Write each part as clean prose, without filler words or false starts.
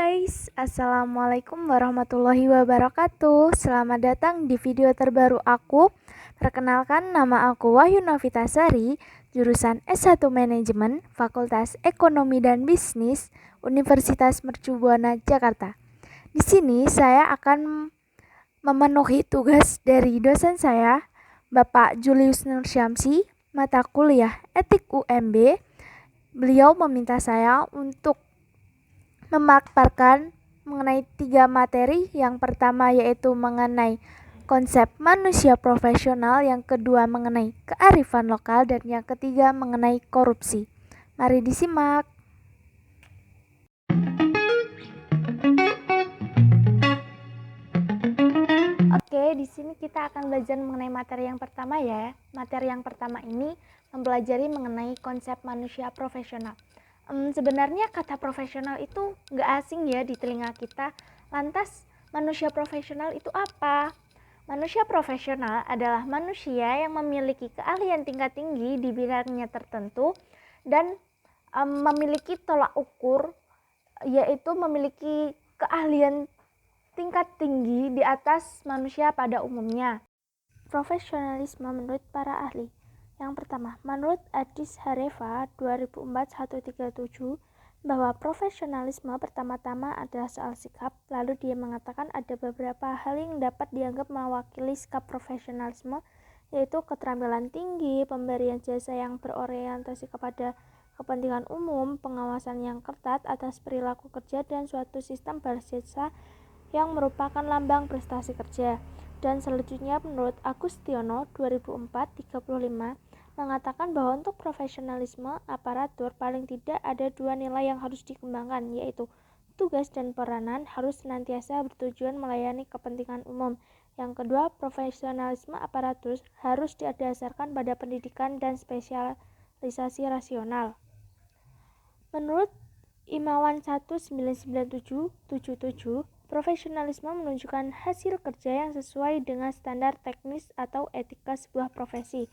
guys, Assalamualaikum warahmatullahi wabarakatuh. Selamat datang di video terbaru aku. Perkenalkan, nama aku Wahyu Novitasari, jurusan S1 Manajemen, Fakultas Ekonomi dan Bisnis, Universitas Mercu Buana, Jakarta. Di sini saya akan memenuhi tugas dari dosen saya, Bapak Julius Nursyamsi, mata kuliah Etik UMB. Beliau meminta saya untuk memaparkan mengenai 3 materi. Yang pertama yaitu mengenai konsep manusia profesional, yang kedua mengenai kearifan lokal, dan yang ketiga mengenai korupsi. Mari disimak. Oke, di sini kita akan belajar mengenai materi yang pertama ya. Materi yang pertama ini mempelajari mengenai konsep manusia profesional. Sebenarnya kata profesional itu nggak asing ya di telinga kita. Lantas manusia profesional itu apa? Manusia profesional adalah manusia yang memiliki keahlian tingkat tinggi di bidangnya tertentu dan memiliki tolak ukur, yaitu memiliki keahlian tingkat tinggi di atas manusia pada umumnya. Profesionalisme menurut para ahli. Yang pertama, menurut Addis Hareva 2004-137, bahwa profesionalisme pertama-tama adalah soal sikap. Lalu dia mengatakan ada beberapa hal yang dapat dianggap mewakili sikap profesionalisme, yaitu keterampilan tinggi, pemberian jasa yang berorientasi kepada kepentingan umum, pengawasan yang ketat atas perilaku kerja, dan suatu sistem balas jasa yang merupakan lambang prestasi kerja. Dan selanjutnya menurut Agustiono 2004-35 mengatakan bahwa untuk profesionalisme aparatur paling tidak ada 2 nilai yang harus dikembangkan, yaitu tugas dan peranan harus senantiasa bertujuan melayani kepentingan umum. Yang kedua, profesionalisme aparatur harus didasarkan pada pendidikan dan spesialisasi rasional. Menurut Imawan 1997-77, profesionalisme menunjukkan hasil kerja yang sesuai dengan standar teknis atau etika sebuah profesi.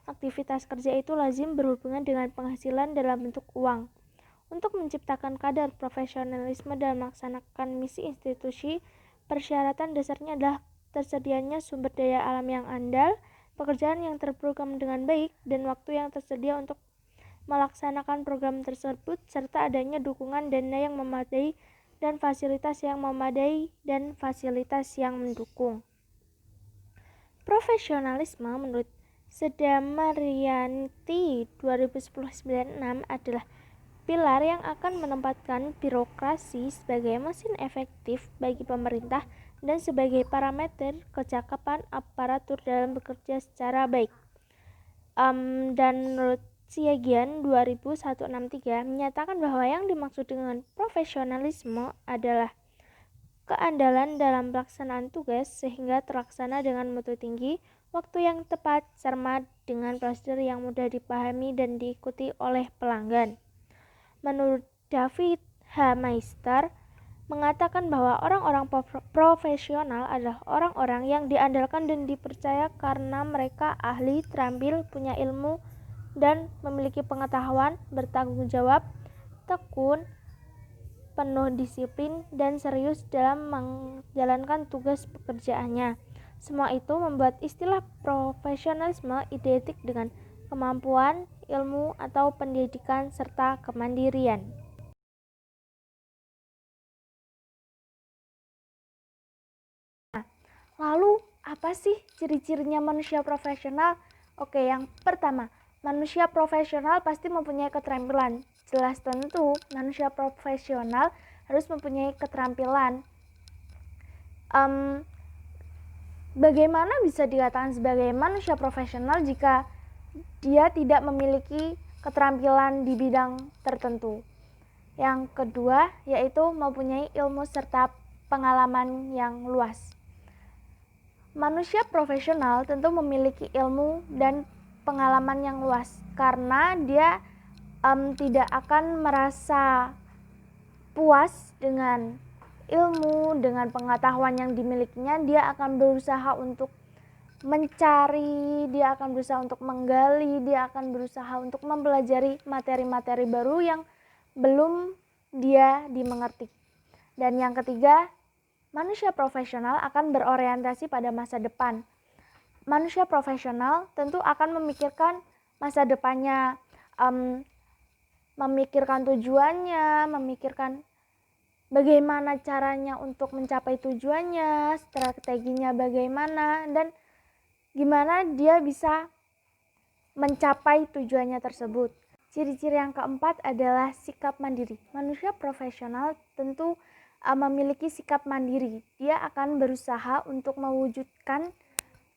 Aktivitas kerja itu lazim berhubungan dengan penghasilan dalam bentuk uang. Untuk menciptakan kadar profesionalisme dalam melaksanakan misi institusi, persyaratan dasarnya adalah tersedianya sumber daya alam yang andal, pekerjaan yang terprogram dengan baik, dan waktu yang tersedia untuk melaksanakan program tersebut, serta adanya dukungan dana yang memadai dan fasilitas yang mendukung. Profesionalisme menurut Seda Marianti 2010-96 adalah pilar yang akan menempatkan birokrasi sebagai mesin efektif bagi pemerintah dan sebagai parameter kecakapan aparatur dalam bekerja secara baik. Dan menurut Siagian 2001-63 menyatakan bahwa yang dimaksud dengan profesionalisme adalah keandalan dalam pelaksanaan tugas sehingga terlaksana dengan mutu tinggi, waktu yang tepat, cermat, dengan prosedur yang mudah dipahami dan diikuti oleh pelanggan. Menurut David H. Meister mengatakan bahwa orang-orang profesional adalah orang-orang yang diandalkan dan dipercaya karena mereka ahli, terampil, punya ilmu, dan memiliki pengetahuan, bertanggung jawab, tekun, penuh disiplin, dan serius dalam menjalankan tugas pekerjaannya. Semua itu membuat istilah profesionalisme identik dengan kemampuan, ilmu, atau pendidikan, serta kemandirian. Lalu, apa sih ciri-cirinya manusia profesional? Oke, yang pertama, manusia profesional pasti mempunyai keterampilan. Jelas tentu, manusia profesional harus mempunyai keterampilan. Bagaimana bisa dikatakan sebagai manusia profesional jika dia tidak memiliki keterampilan di bidang tertentu? Yang kedua, yaitu mempunyai ilmu serta pengalaman yang luas. Manusia profesional tentu memiliki ilmu dan pengalaman yang luas karena dia tidak akan merasa puas dengan ilmu, dengan pengetahuan yang dimilikinya. Dia akan berusaha untuk mencari, dia akan berusaha untuk menggali, dia akan berusaha untuk mempelajari materi-materi baru yang belum dia dimengerti. Dan yang ketiga, manusia profesional akan berorientasi pada masa depan. Manusia profesional tentu akan memikirkan masa depannya, memikirkan tujuannya, memikirkan bagaimana caranya untuk mencapai tujuannya, strateginya bagaimana, dan gimana dia bisa mencapai tujuannya tersebut. Ciri-ciri yang keempat adalah sikap mandiri. Manusia profesional tentu memiliki sikap mandiri. Dia akan berusaha untuk mewujudkan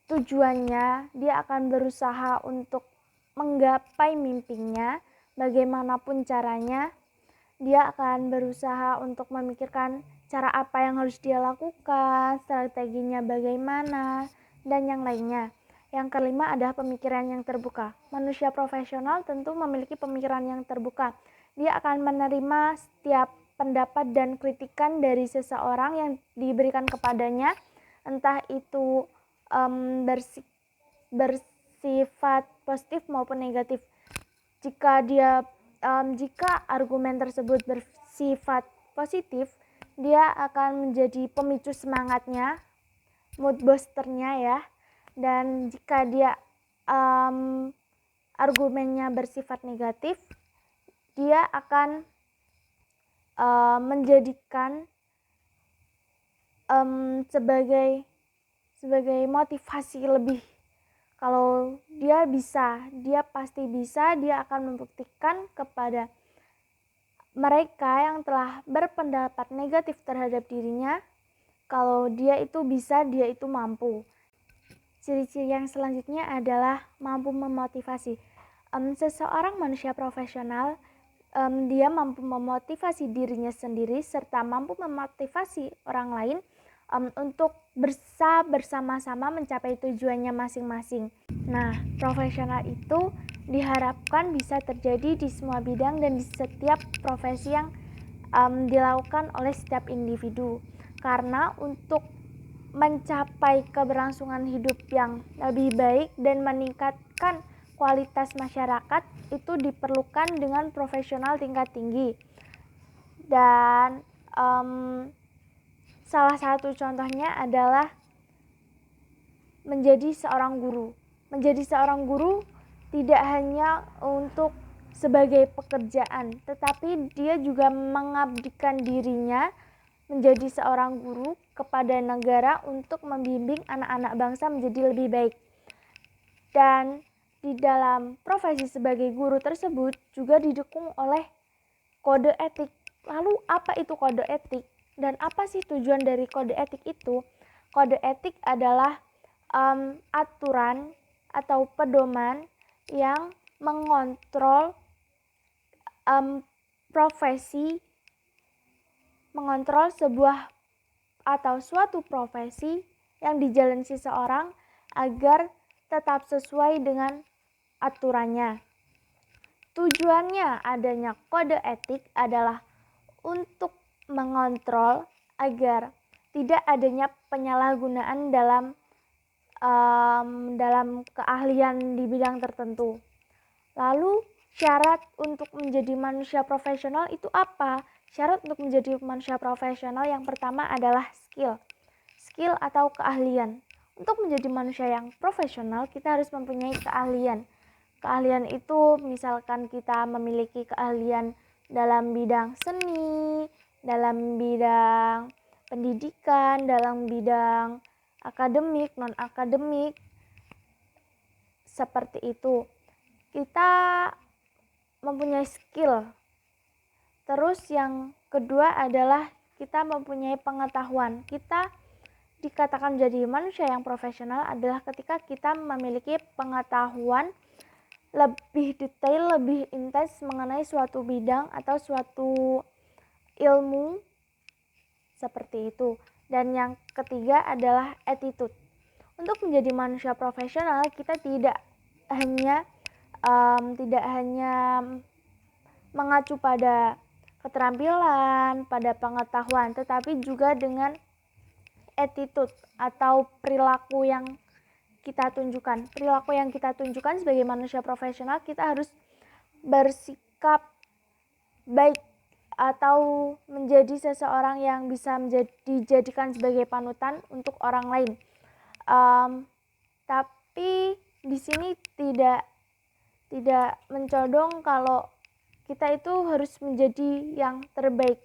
tujuannya, dia akan berusaha untuk menggapai mimpinya, bagaimanapun caranya. Dia akan berusaha untuk memikirkan cara apa yang harus dia lakukan, strateginya bagaimana, dan yang lainnya. Yang kelima adalah pemikiran yang terbuka. Manusia profesional tentu memiliki pemikiran yang terbuka. Dia akan menerima setiap pendapat dan kritikan dari seseorang yang diberikan kepadanya, entah itu bersifat positif maupun negatif. Jika argumen tersebut bersifat positif, dia akan menjadi pemicu semangatnya, mood boosternya ya. Dan jika dia argumennya bersifat negatif, dia akan menjadikan sebagai motivasi lebih. Kalau dia bisa, dia pasti bisa, dia akan membuktikan kepada mereka yang telah berpendapat negatif terhadap dirinya kalau dia itu bisa, dia itu mampu. Ciri-ciri yang selanjutnya adalah mampu memotivasi. Seseorang manusia profesional, dia mampu memotivasi dirinya sendiri serta mampu memotivasi orang lain untuk bersama-sama mencapai tujuannya masing-masing. Nah, profesional itu diharapkan bisa terjadi di semua bidang dan di setiap profesi yang dilakukan oleh setiap individu. Karena untuk mencapai keberlangsungan hidup yang lebih baik dan meningkatkan kualitas masyarakat itu diperlukan dengan profesional tingkat tinggi. Dan salah satu contohnya adalah menjadi seorang guru. Menjadi seorang guru tidak hanya untuk sebagai pekerjaan, tetapi dia juga mengabdikan dirinya menjadi seorang guru kepada negara untuk membimbing anak-anak bangsa menjadi lebih baik. Dan di dalam profesi sebagai guru tersebut juga didukung oleh kode etik. Lalu apa itu kode etik? Dan apa sih tujuan dari kode etik itu? Kode etik adalah aturan atau pedoman yang mengontrol mengontrol sebuah atau suatu profesi yang dijalani seseorang agar tetap sesuai dengan aturannya. Tujuannya adanya kode etik adalah untuk mengontrol agar tidak adanya penyalahgunaan dalam keahlian di bidang tertentu. Lalu syarat untuk menjadi manusia profesional itu apa? Syarat untuk menjadi manusia profesional yang pertama adalah skill atau keahlian. Untuk menjadi manusia yang profesional kita harus mempunyai keahlian. Keahlian itu misalkan kita memiliki keahlian dalam bidang seni, dalam bidang pendidikan, dalam bidang akademik, non-akademik, seperti itu. Kita mempunyai skill. Terus yang kedua adalah kita mempunyai pengetahuan. Kita dikatakan menjadi manusia yang profesional adalah ketika kita memiliki pengetahuan lebih detail, lebih intens mengenai suatu bidang atau suatu ilmu, seperti itu. Dan yang ketiga adalah attitude. Untuk menjadi manusia profesional kita tidak hanya mengacu pada keterampilan, pada pengetahuan, tetapi juga dengan attitude atau perilaku yang kita tunjukkan. Perilaku yang kita tunjukkan sebagai manusia profesional, kita harus bersikap baik atau menjadi seseorang yang bisa dijadikan sebagai panutan untuk orang lain. Tapi di sini tidak mencodong kalau kita itu harus menjadi yang terbaik.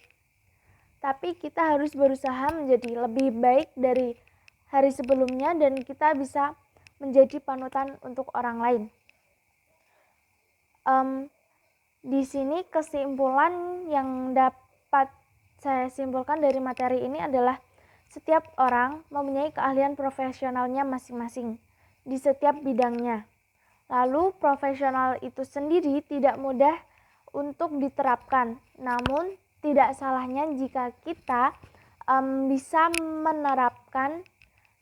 Tapi kita harus berusaha menjadi lebih baik dari hari sebelumnya dan kita bisa menjadi panutan untuk orang lain. Di sini kesimpulan yang dapat saya simpulkan dari materi ini adalah setiap orang mempunyai keahlian profesionalnya masing-masing di setiap bidangnya. Lalu profesional itu sendiri tidak mudah untuk diterapkan, namun tidak salahnya jika kita bisa menerapkan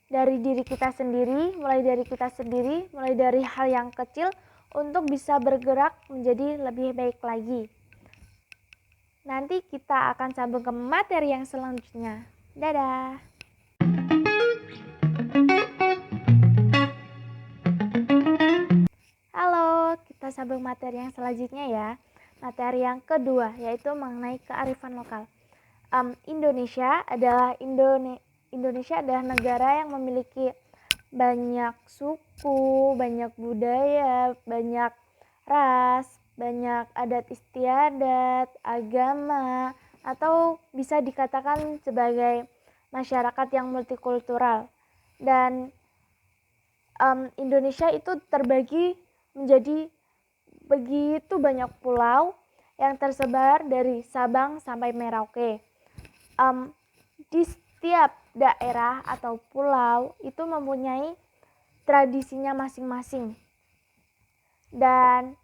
dari diri kita sendiri, mulai dari hal yang kecil untuk bisa bergerak menjadi lebih baik lagi. Nanti kita akan sambung ke materi yang selanjutnya. Dadah! Halo, kita sambung materi yang selanjutnya ya. Materi yang kedua yaitu mengenai kearifan lokal. Indonesia adalah negara yang memiliki banyak suku, banyak budaya, banyak ras, banyak adat istiadat, agama, atau bisa dikatakan sebagai masyarakat yang multikultural. Dan Indonesia itu terbagi menjadi begitu banyak pulau yang tersebar dari Sabang sampai Merauke. Di setiap daerah atau pulau itu mempunyai tradisinya masing-masing dan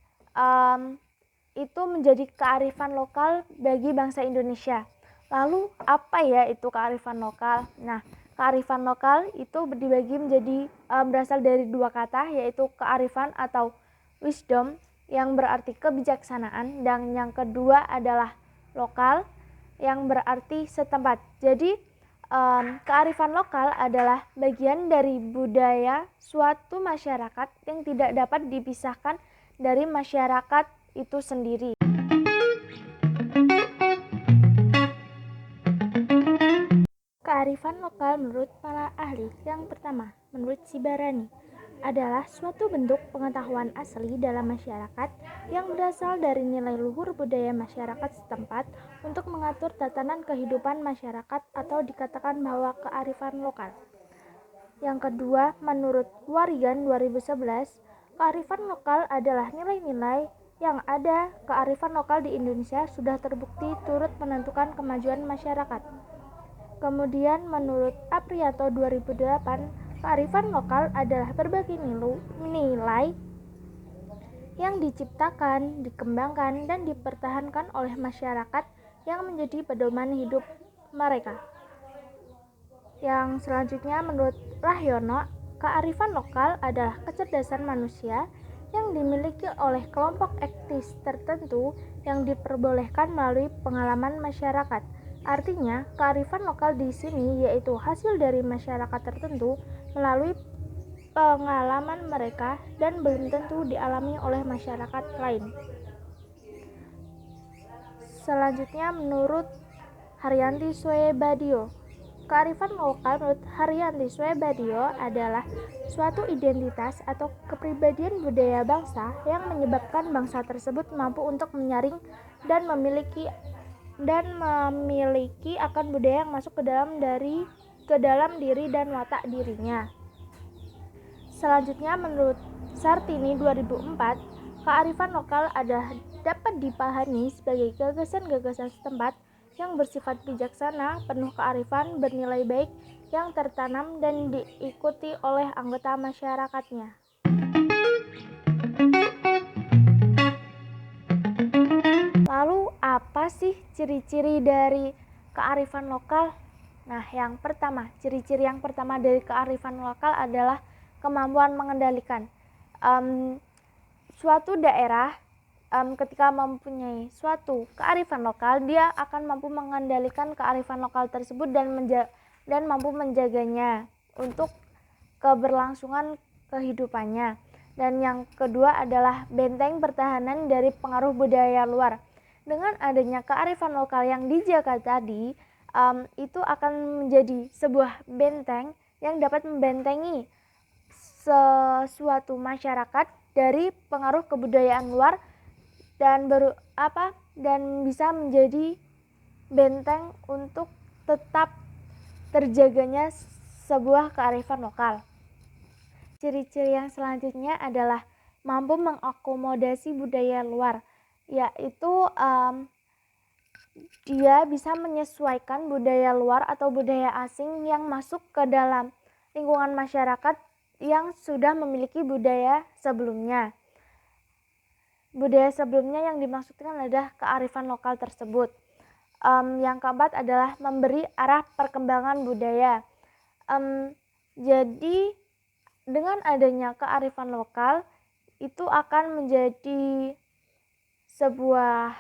itu menjadi kearifan lokal bagi bangsa Indonesia. Lalu apa ya itu kearifan lokal? Nah, kearifan lokal itu dibagi menjadi berasal dari dua kata, yaitu kearifan atau wisdom yang berarti kebijaksanaan, dan yang kedua adalah lokal yang berarti setempat. Jadi kearifan lokal adalah bagian dari budaya suatu masyarakat yang tidak dapat dipisahkan dari masyarakat itu sendiri. Kearifan lokal menurut para ahli, yang pertama, menurut Sibarani, adalah suatu bentuk pengetahuan asli dalam masyarakat yang berasal dari nilai luhur budaya masyarakat setempat untuk mengatur tatanan kehidupan masyarakat atau dikatakan bahwa kearifan lokal. Yang kedua, menurut Warigan 2011, kearifan lokal adalah nilai-nilai yang ada. Kearifan lokal di Indonesia sudah terbukti turut menentukan kemajuan masyarakat. Kemudian menurut Aprianto 2008, kearifan lokal adalah berbagai nilai yang diciptakan, dikembangkan, dan dipertahankan oleh masyarakat yang menjadi pedoman hidup mereka. Yang selanjutnya menurut Rahyono, kearifan lokal adalah kecerdasan manusia yang dimiliki oleh kelompok etnis tertentu yang diperbolehkan melalui pengalaman masyarakat. Artinya, kearifan lokal di sini yaitu hasil dari masyarakat tertentu melalui pengalaman mereka dan belum tentu dialami oleh masyarakat lain. Selanjutnya menurut Haryanti Swebadio, kearifan lokal menurut Haryanti Swebadio adalah suatu identitas atau kepribadian budaya bangsa yang menyebabkan bangsa tersebut mampu untuk menyaring dan memiliki akan budaya yang masuk ke dalam diri dan watak dirinya. Selanjutnya menurut Sartini 2004, kearifan lokal adalah dapat dipahami sebagai gagasan-gagasan setempat yang bersifat bijaksana, penuh kearifan, bernilai baik, yang tertanam dan diikuti oleh anggota masyarakatnya. Lalu apa sih ciri-ciri dari kearifan lokal? Nah, ciri-ciri yang pertama dari kearifan lokal adalah kemampuan mengendalikan. Suatu daerah ketika mempunyai suatu kearifan lokal, dia akan mampu mengendalikan kearifan lokal tersebut dan mampu menjaganya untuk keberlangsungan kehidupannya. Dan yang kedua adalah benteng pertahanan dari pengaruh budaya luar. dengan adanya kearifan lokal yang dijaga tadi, itu akan menjadi sebuah benteng yang dapat membentengi sesuatu masyarakat dari pengaruh kebudayaan luar dan dan bisa menjadi benteng untuk tetap terjaganya sebuah kearifan lokal. Ciri-ciri yang selanjutnya adalah mampu mengakomodasi budaya luar, yaitu dia bisa menyesuaikan budaya luar atau budaya asing yang masuk ke dalam lingkungan masyarakat yang sudah memiliki budaya sebelumnya. Budaya sebelumnya yang dimaksudkan adalah kearifan lokal tersebut. Yang keempat adalah memberi arah perkembangan budaya. Jadi dengan adanya kearifan lokal itu akan menjadi sebuah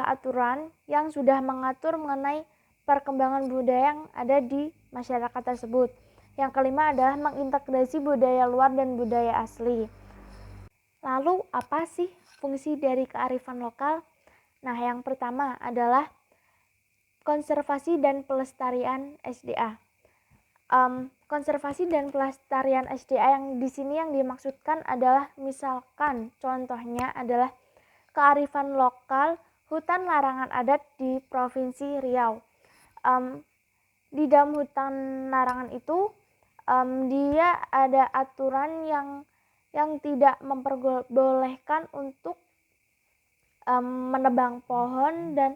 aturan yang sudah mengatur mengenai perkembangan budaya yang ada di masyarakat tersebut. Yang kelima adalah mengintegrasi budaya luar dan budaya asli. Lalu apa sih fungsi dari kearifan lokal? Nah, yang pertama adalah konservasi dan pelestarian SDA. Konservasi dan pelestarian SDA yang di sini yang dimaksudkan adalah misalkan contohnya adalah kearifan lokal hutan larangan adat di Provinsi Riau. Di dalam hutan larangan itu dia ada aturan yang tidak memperbolehkan untuk menebang pohon dan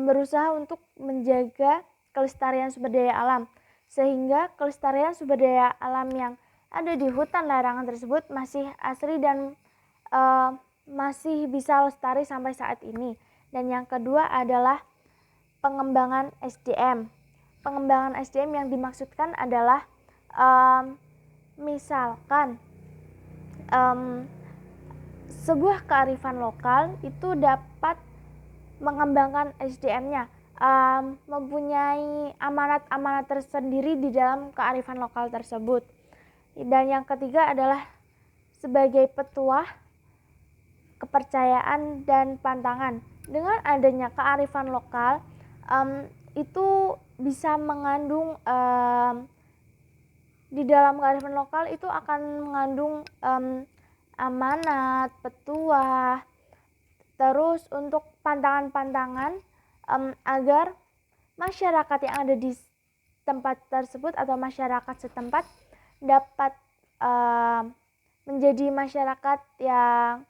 berusaha untuk menjaga kelestarian sumber daya alam, sehingga kelestarian sumber daya alam yang ada di hutan larangan tersebut masih asri dan masih bisa lestari sampai saat ini. Dan yang kedua adalah pengembangan SDM. Pengembangan SDM yang dimaksudkan adalah misalkan sebuah kearifan lokal itu dapat mengembangkan SDM-nya, mempunyai amanat-amanat tersendiri di dalam kearifan lokal tersebut. Dan yang ketiga adalah sebagai petuah, kepercayaan, dan pantangan. Dengan adanya kearifan lokal, itu bisa mengandung di dalam kearifan lokal itu akan mengandung amanat, petuah, terus untuk pantangan-pantangan agar masyarakat yang ada di tempat tersebut atau masyarakat setempat dapat menjadi masyarakat yang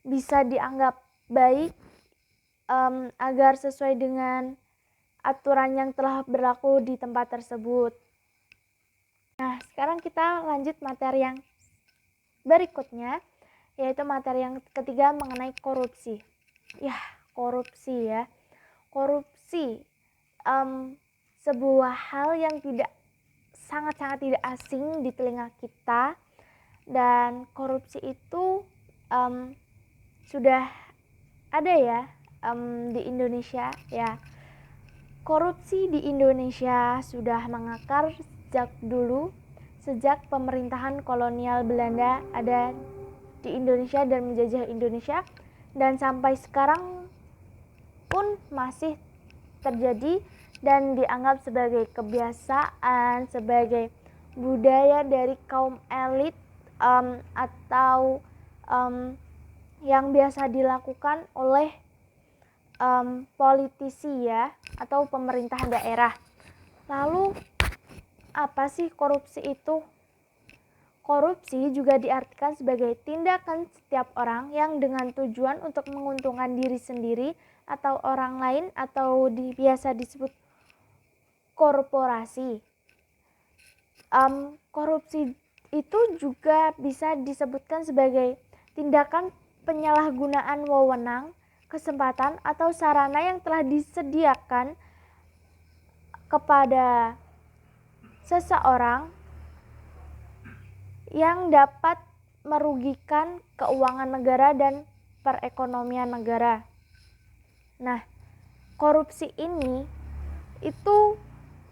bisa dianggap baik, agar sesuai dengan aturan yang telah berlaku di tempat tersebut. Nah, sekarang kita lanjut materi yang berikutnya, yaitu materi yang ketiga mengenai korupsi. Korupsi ya. Korupsi sebuah hal yang sangat-sangat tidak asing di telinga kita, dan korupsi itu sudah ada ya di Indonesia ya. Korupsi di Indonesia sudah mengakar sejak dulu, sejak pemerintahan kolonial Belanda ada di Indonesia dan menjajah Indonesia, dan sampai sekarang pun masih terjadi dan dianggap sebagai kebiasaan, sebagai budaya dari kaum elit atau yang biasa dilakukan oleh politisi ya, atau pemerintahan daerah. Lalu apa sih korupsi itu? Korupsi juga diartikan sebagai tindakan setiap orang yang dengan tujuan untuk menguntungkan diri sendiri atau orang lain, atau biasa disebut korporasi. Korupsi itu juga bisa disebutkan sebagai tindakan penyalahgunaan wewenang, kesempatan, atau sarana yang telah disediakan kepada seseorang yang dapat merugikan keuangan negara dan perekonomian negara. Nah, korupsi ini itu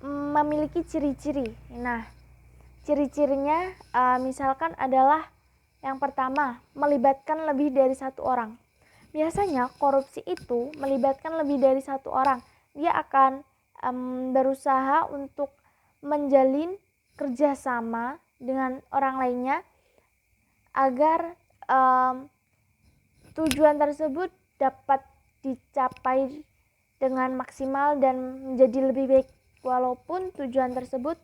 memiliki ciri-ciri. Nah, ciri-cirinya misalkan adalah yang pertama, melibatkan lebih dari satu orang. Biasanya korupsi itu melibatkan lebih dari satu orang. Dia akan berusaha untuk menjalin kerjasama dengan orang lainnya agar tujuan tersebut dapat dicapai dengan maksimal dan menjadi lebih baik, walaupun tujuan tersebut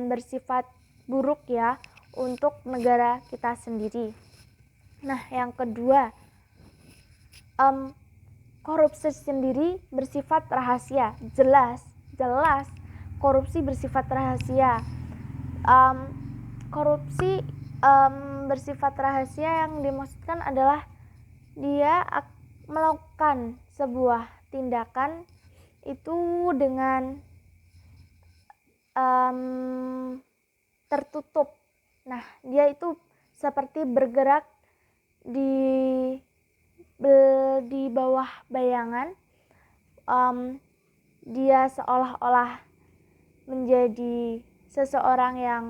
bersifat buruk ya untuk negara kita sendiri. Nah, yang kedua, korupsi sendiri bersifat rahasia. Jelas korupsi bersifat rahasia. Korupsi bersifat rahasia yang dimaksudkan adalah dia melakukan sebuah tindakan itu dengan tertutup. Nah, dia itu seperti bergerak di bawah bayangan. Dia seolah-olah menjadi seseorang yang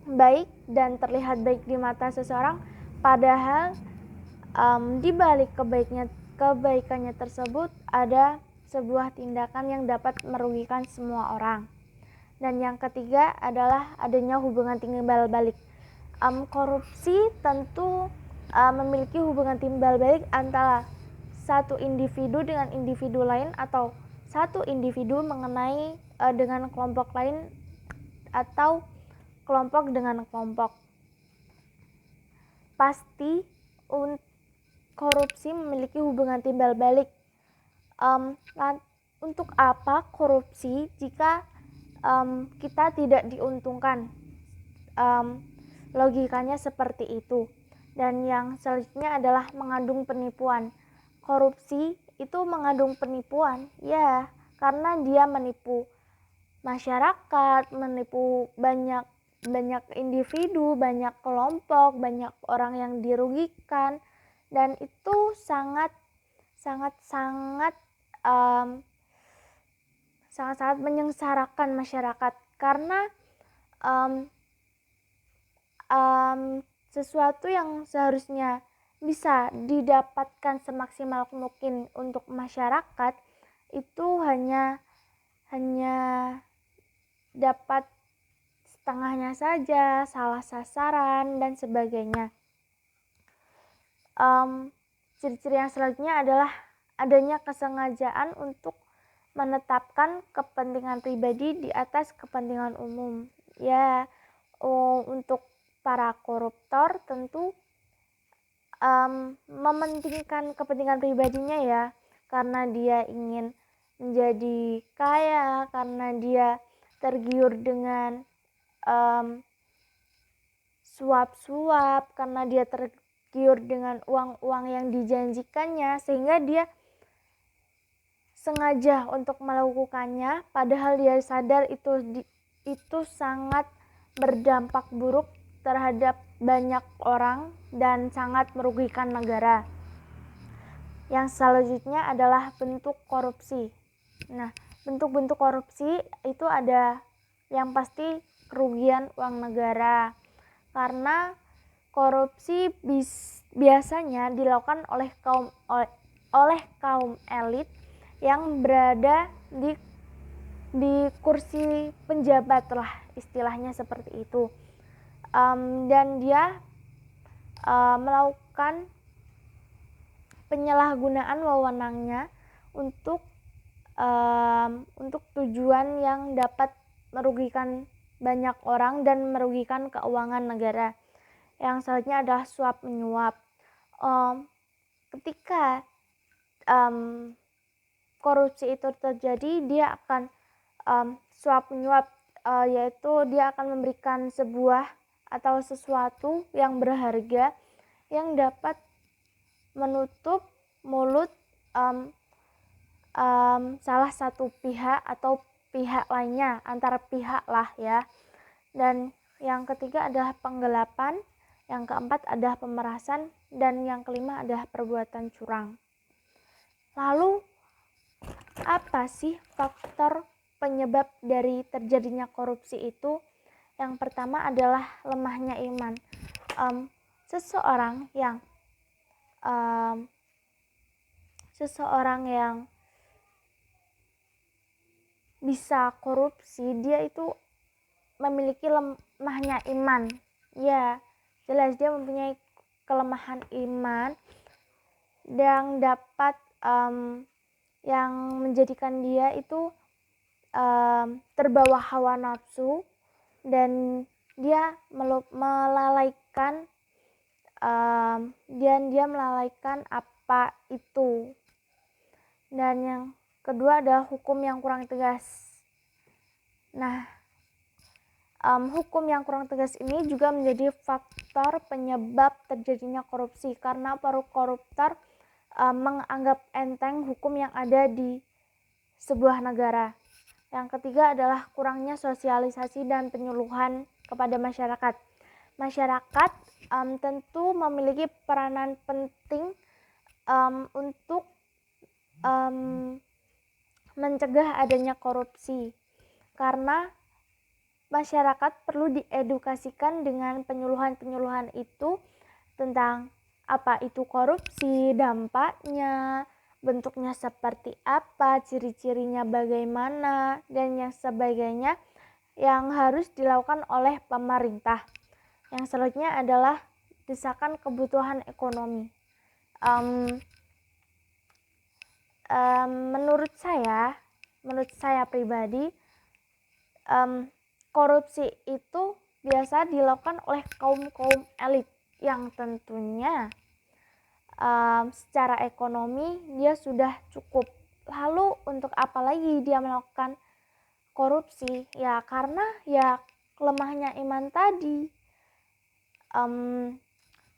baik dan terlihat baik di mata seseorang, padahal di balik kebaikannya tersebut ada sebuah tindakan yang dapat merugikan semua orang. Dan yang ketiga adalah adanya hubungan timbal balik. Korupsi tentu memiliki hubungan timbal balik antara satu individu dengan individu lain atau satu individu mengenai dengan kelompok lain atau kelompok dengan kelompok. Pasti korupsi memiliki hubungan timbal balik. Untuk apa korupsi jika kita tidak diuntungkan? Logikanya seperti itu. Dan yang selanjutnya adalah mengandung penipuan. Korupsi itu mengandung penipuan, ya, karena dia menipu masyarakat, menipu banyak individu, banyak kelompok, banyak orang yang dirugikan, dan itu sangat menyengsarakan masyarakat karena sesuatu yang seharusnya bisa didapatkan semaksimal mungkin untuk masyarakat itu hanya dapat setengahnya saja, salah sasaran dan sebagainya. Ciri-ciri yang selanjutnya adalah adanya kesengajaan untuk menetapkan kepentingan pribadi di atas kepentingan umum. Ya, untuk para koruptor tentu mementingkan kepentingan pribadinya ya, karena dia ingin menjadi kaya, karena dia tergiur dengan suap-suap, karena dia tergiur dengan uang-uang yang dijanjikannya, sehingga dia sengaja untuk melakukannya, padahal dia sadar itu sangat berdampak buruk terhadap banyak orang dan sangat merugikan negara. Yang selanjutnya adalah bentuk korupsi. Nah, bentuk-bentuk korupsi itu ada yang pasti kerugian uang negara, karena korupsi biasanya dilakukan oleh kaum elit yang berada di kursi penjabat lah, istilahnya seperti itu. Dan dia melakukan penyalahgunaan wewenangnya untuk tujuan yang dapat merugikan banyak orang dan merugikan keuangan negara. Yang selanjutnya adalah suap menyuap. Ketika korupsi itu terjadi, dia akan suap menyuap, yaitu dia akan memberikan sebuah atau sesuatu yang berharga yang dapat menutup mulut salah satu pihak atau pihak lainnya, antara pihak lah ya. Dan yang ketiga adalah penggelapan, yang keempat adalah pemerasan, dan yang kelima adalah perbuatan curang. Lalu apa sih faktor penyebab dari terjadinya korupsi itu? Yang pertama adalah lemahnya iman. Seseorang yang seseorang yang bisa korupsi, dia itu memiliki lemahnya iman. Ya, jelas dia mempunyai kelemahan iman yang dapat yang menjadikan dia itu terbawa hawa nafsu, dan dia melalaikan apa itu. Dan yang kedua adalah hukum yang kurang tegas. Nah, hukum yang kurang tegas ini juga menjadi faktor penyebab terjadinya korupsi, karena para koruptor menganggap enteng hukum yang ada di sebuah negara. Yang ketiga adalah kurangnya sosialisasi dan penyuluhan kepada masyarakat. Masyarakat tentu memiliki peranan penting untuk mencegah adanya korupsi, karena masyarakat perlu diedukasikan dengan penyuluhan-penyuluhan itu tentang apa itu korupsi, dampaknya, bentuknya seperti apa, ciri-cirinya bagaimana, dan yang sebagainya yang harus dilakukan oleh pemerintah. Yang selanjutnya adalah desakan kebutuhan ekonomi. Menurut saya pribadi, korupsi itu biasa dilakukan oleh kaum elit yang tentunya secara ekonomi dia sudah cukup. Lalu untuk apa lagi dia melakukan korupsi? Ya karena ya lemahnya iman tadi.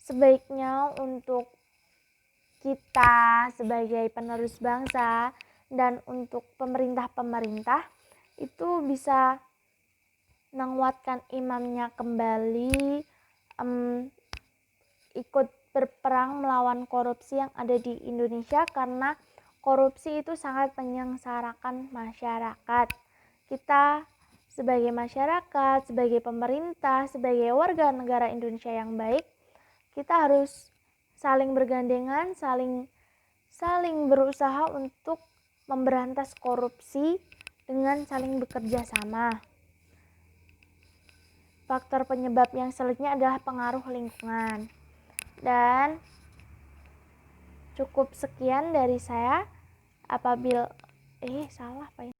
Sebaiknya untuk kita sebagai penerus bangsa dan untuk pemerintah itu bisa menguatkan imannya kembali, ikut berperang melawan korupsi yang ada di Indonesia, karena korupsi itu sangat menyengsarakan masyarakat. Kita sebagai masyarakat, sebagai pemerintah, sebagai warga negara Indonesia yang baik, kita harus saling bergandengan, saling berusaha untuk memberantas korupsi dengan saling bekerja sama. Faktor penyebab yang selanjutnya adalah pengaruh lingkungan. Dan cukup sekian dari saya. Apabila salah Pak.